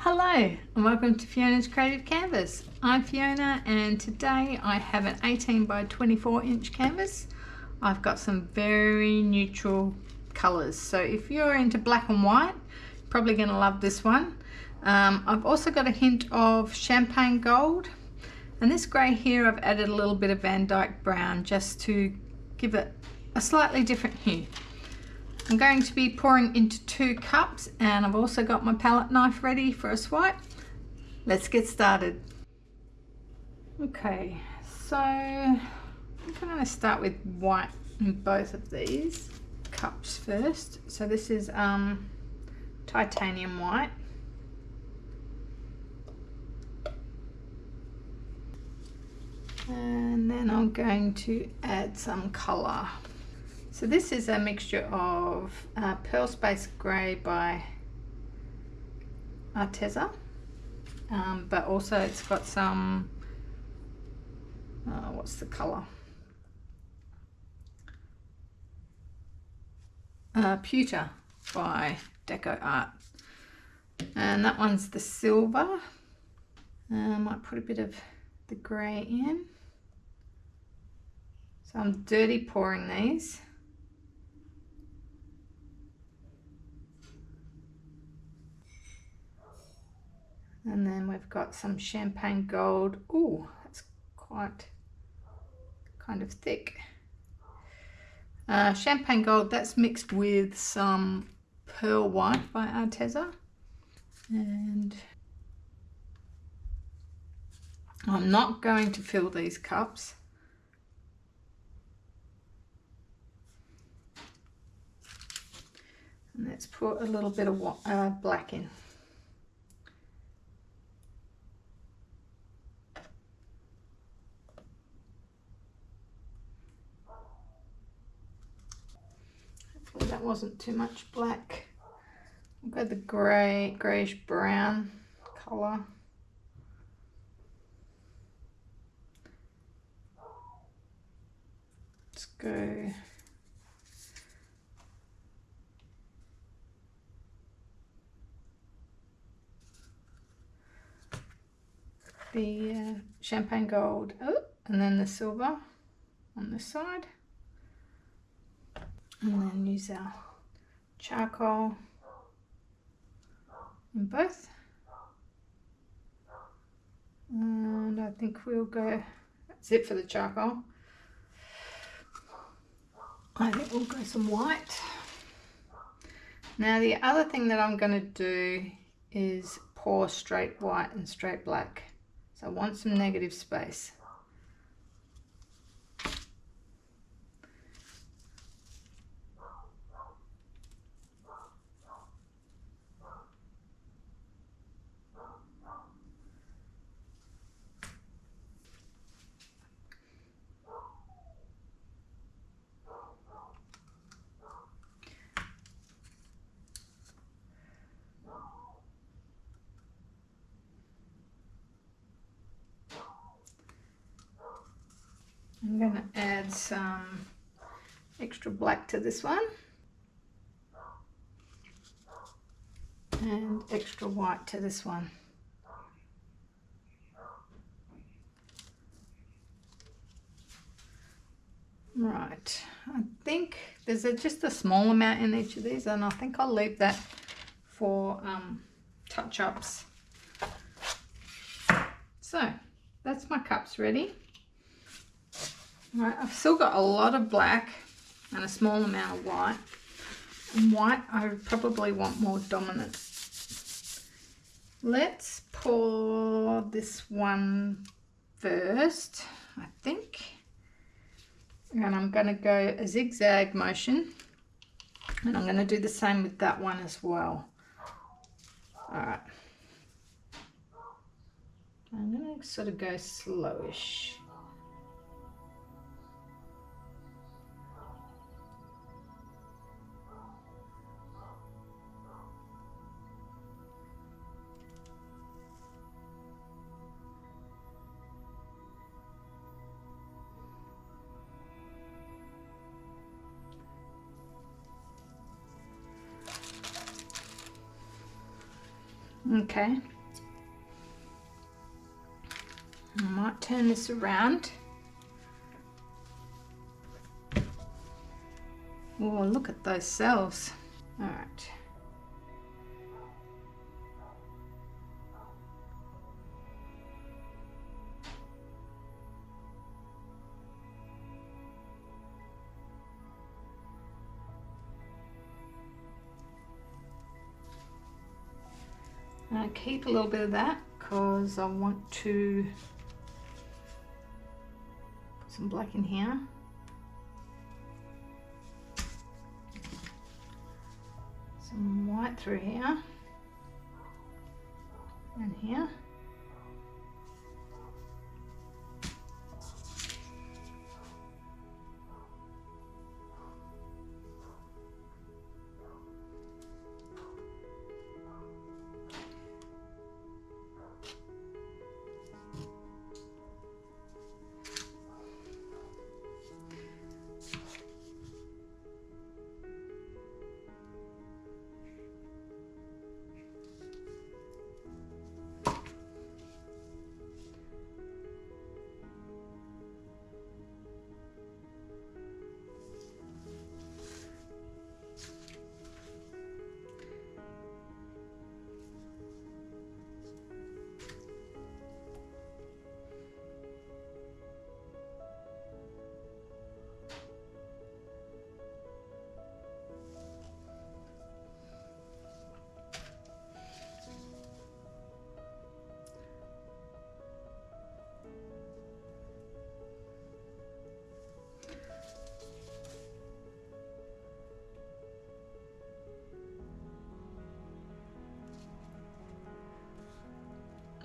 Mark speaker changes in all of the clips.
Speaker 1: Hello and welcome to Fiona's Creative Canvas. I'm Fiona and today I have an 18 by 24 inch canvas. I've got some very neutral colours, so if you're into black and white, you're probably going to love this one. I've also got a hint of champagne gold, and this grey here I've added a little bit of Van Dyke brown just to give it a slightly different hue. I'm going to be pouring into 2 cups, and I've also got my palette knife ready for a swipe. Let's get started. Okay, so I'm going to start with white in both of these cups first. So this is titanium white. And then I'm going to add some colour. So this is a mixture of Pearl Space Grey by Arteza, but also it's got some, what's the colour? Pewter by Deco Art. And that one's the silver. I might put a bit of the grey in. So I'm dirty pouring these. And then we've got some champagne gold. Ooh, that's quite kind of thick. Champagne gold, that's mixed with some pearl white by Arteza. And I'm not going to fill these cups. And let's put a little bit of black in. That wasn't too much black. We'll go the greyish brown colour. Let's go the champagne gold, and then the silver on this side. And then use our charcoal in both. And I think we'll go, that's it for the charcoal. I think we'll go some white. Now the other thing that I'm going to do is pour straight white and straight black. So I want some negative space. I'm going to add some extra black to this one and extra white to this one. Right, I think there's just a small amount in each of these, and I think I'll leave that for touch-ups. So that's my cups ready. Right, I've still got a lot of black and a small amount of white. And white I probably want more dominant. Let's pour this one first, I think. And I'm going to go a zigzag motion. And I'm going to do the same with that one as well. Alright. I'm going to sort of go slowish. Okay. I might turn this around. Oh, look at those cells. All right. Keep a little bit of that because I want to put some black in here. Some white through here and here.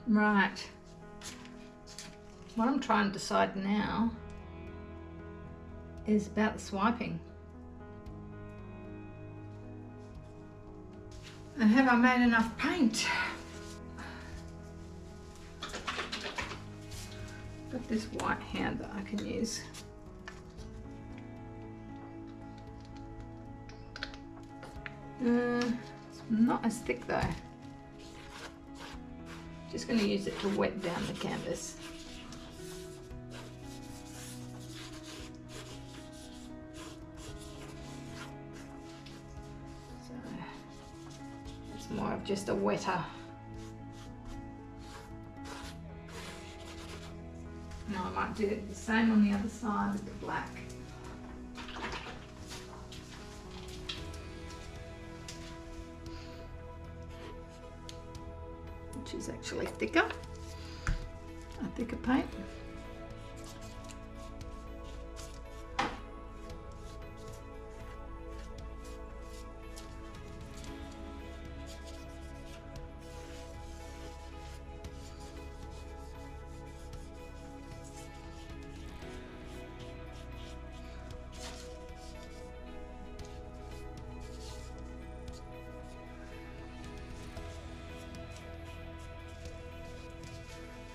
Speaker 1: Right. What I'm trying to decide now is about the swiping. And have I made enough paint? Got this white hand that I can use. It's not as thick though. Just going to use it to wet down the canvas. So it's more of just a wetter. Now I might do the same on the other side with the black. Which is actually thicker, a thicker paint.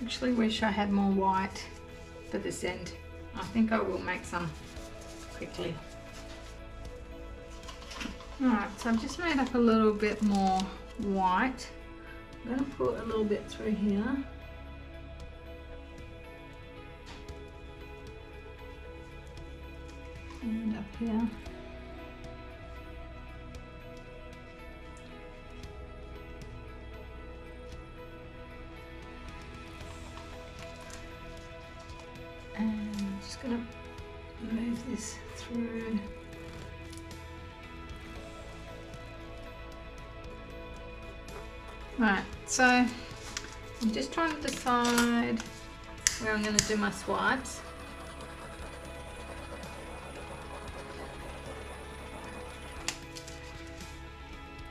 Speaker 1: Actually wish I had more white for this end. I think I will make some quickly. Alright, so I've just made up a little bit more white. I'm going to put a little bit through here. And up here. Just going to move this through. Right, so I'm just trying to decide where I'm going to do my swipes.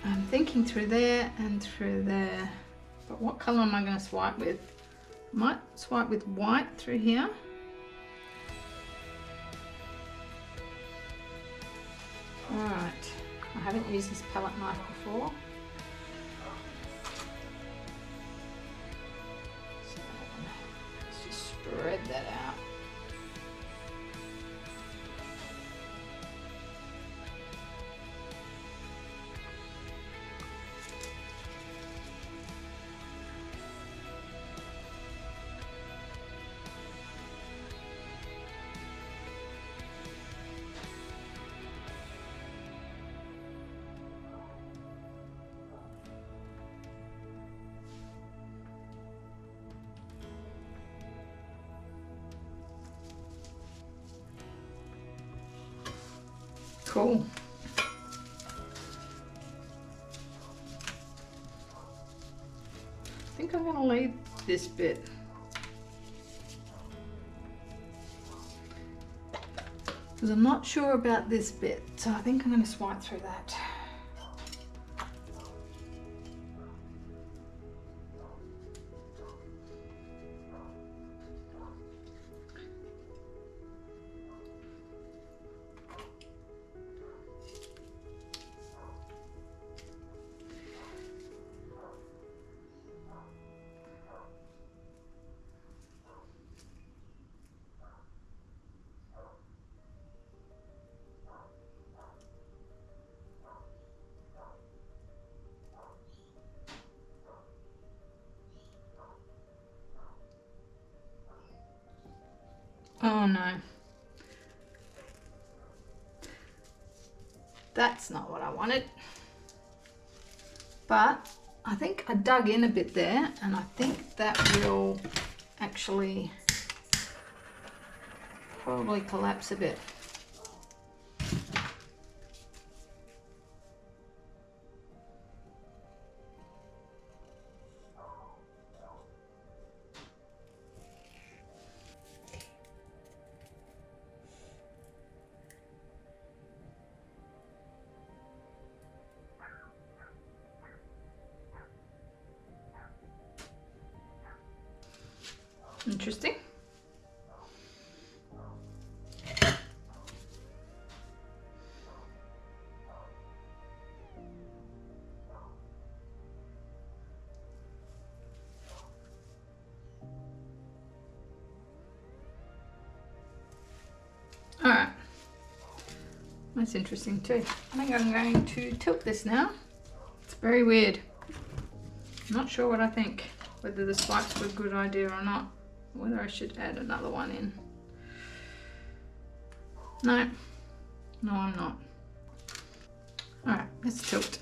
Speaker 1: I'm thinking through there and through there, but what colour am I going to swipe with? I might swipe with white through here. Alright, I haven't used this palette knife before. So let's just spread that out. cool. I think I'm going to leave this bit. Because I'm not sure about this bit, so I think I'm going to swipe through that. Oh no, that's not what I wanted. But I think I dug in a bit there, and I think that will actually probably collapse a bit. Interesting. All right, that's interesting too. I think I'm going to tilt this now. It's very weird. I'm not sure what I think, whether the swipes were a good idea or not, whether I should add another one in. No, I'm not. All right, let's tilt.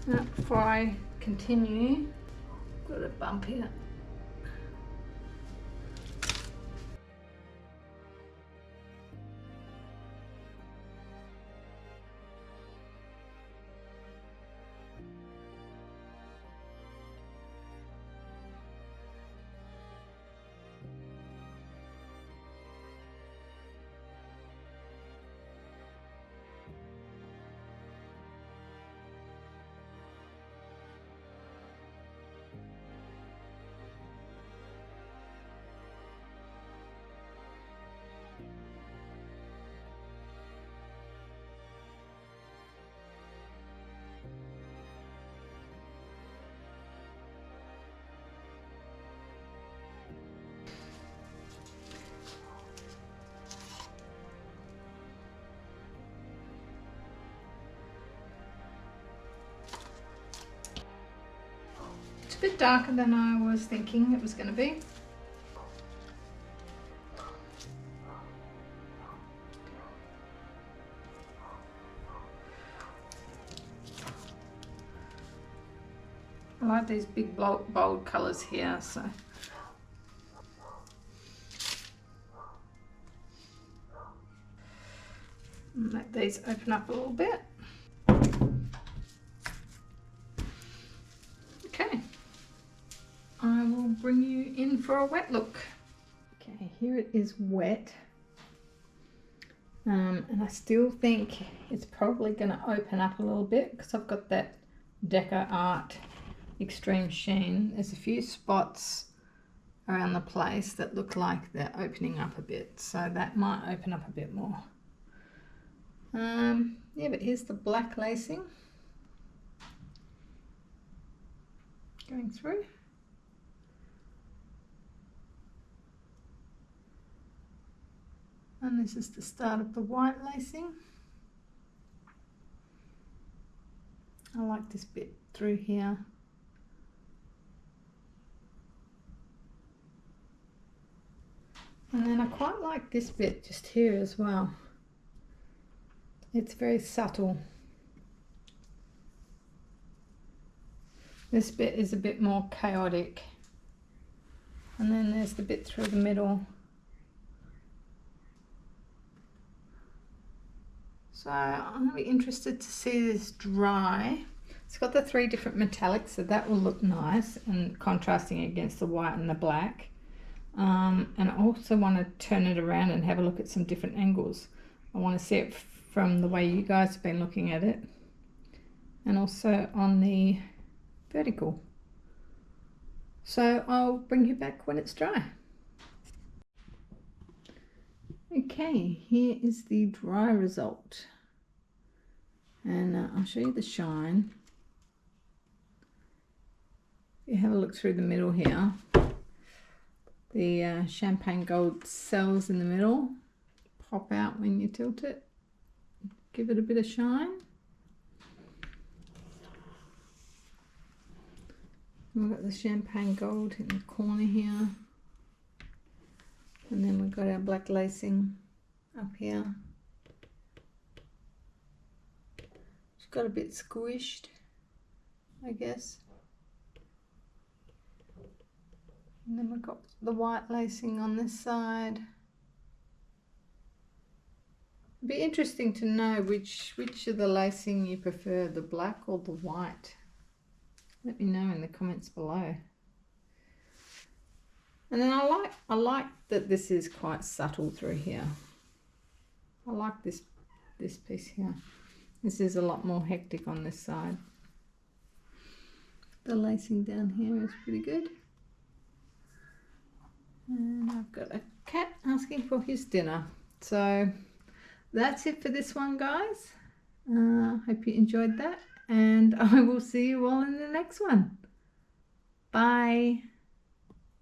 Speaker 1: Now, before I continue, got a bump here. It's a bit darker than I was thinking it was going to be. I like these big bold colours here, so let these open up a little bit. for a wet look. Okay, here it is wet. And I still think it's probably going to open up a little bit because I've got that Deco Art Extreme Sheen. There's a few spots around the place that look like they're opening up a bit, so that might open up a bit more. Yeah, but here's the black lacing going through. And this is the start of the white lacing. I like this bit through here. And then I quite like this bit just here as well. It's very subtle. This bit is a bit more chaotic. And then there's the bit through the middle. So I'm going to be interested to see this dry. It's got the 3 different metallics, so that will look nice and contrasting against the white and the black. And I also want to turn it around and have a look at some different angles. I want to see it from the way you guys have been looking at it, and also on the vertical. So I'll bring you back when it's dry. Okay, here is the dry result, and I'll show you the shine. If you have a look through the middle here, the champagne gold cells in the middle pop out when you tilt it, give it a bit of shine. We've got the champagne gold in the corner here. And then we've got our black lacing up here. It's got a bit squished, I guess. And then we've got the white lacing on this side. It'd be interesting to know which of the lacing you prefer, the black or the white. Let me know in the comments below. And then I like that this is quite subtle through here. I like this piece here. This is a lot more hectic on this side. The lacing down here is pretty good. And I've got a cat asking for his dinner. So that's it for this one, guys. Hope you enjoyed that, and I will see you all in the next one. Bye.